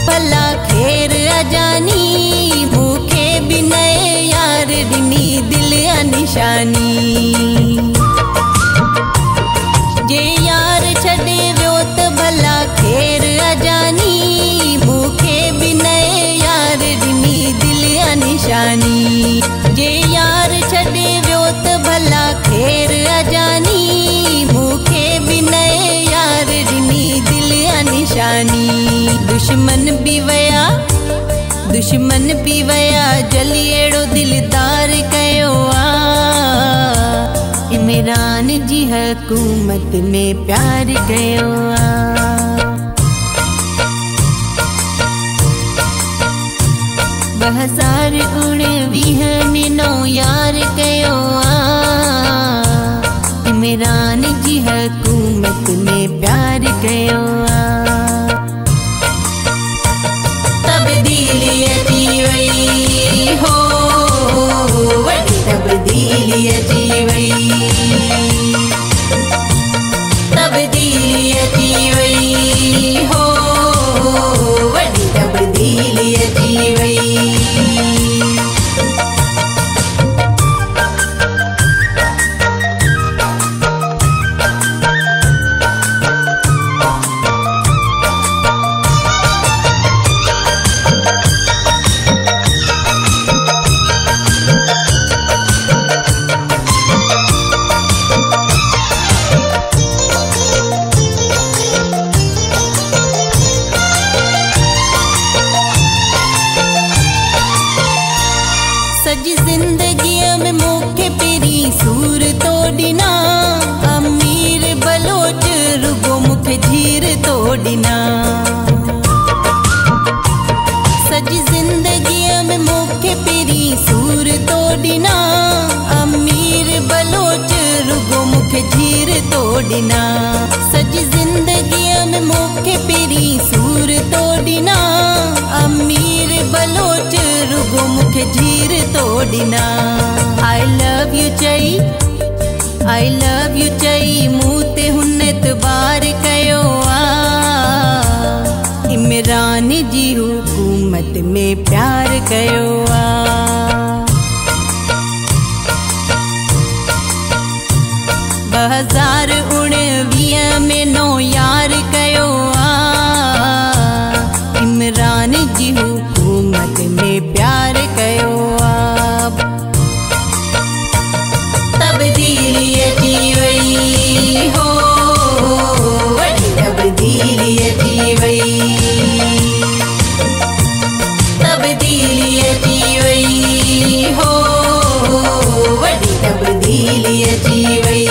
भला खेर अजानी, भूखे भी नए यार दिनी दिल निशानी। जे यार छड़े व्यो त भला खेर अजानी, भूखे भी नए यार दिनी दिल निशानी। जे यार छड़े व्यो त भला खेर अजानी, भूखे भी नए यार दिनी दिल निशानी। दुश्मन भी वया जली एड़ो दिलदार कयो आ, इमरान जी हुकूमत में प्यार कयो आ। 2019 में नो यार कयो आ, इमरान जी हुकूमत में प्यार कयो आ। तब्दीली अची वई हो, वॾी तब्दीली अची वई, तब्दीली अची वई हो, वॾी तब्दीली अची वई। सजी जिंदगी में मूंखे पेरी सूर तो ॾिना, अमीर बलोच रुगो मूंखे झीर तो ॾिना। सजी जिंदगी में मूंखे पेरी सूर तो ॾिना, अमीर बलोच रुगो मूंखे झीर तो ॾिना। सजी जिंदगी में मूंखे पेरी सूर तो ॾिना, अमीर बलोच रुगो मूंखे झीर तो ॾिना। आई लव यू चई मूं ते हुन एतबार कयो आ, इमरान जी हुकूमत में प्यार कयो आ। 2019 में नो यार कयो आ, इमरान जी हुकूमत में प्यार कयो आ। तब्दीली अची वई हो, वॾी तब्दीली अची वई, तब्दीली अची वई हो, वॾी तब्दीली अची वई।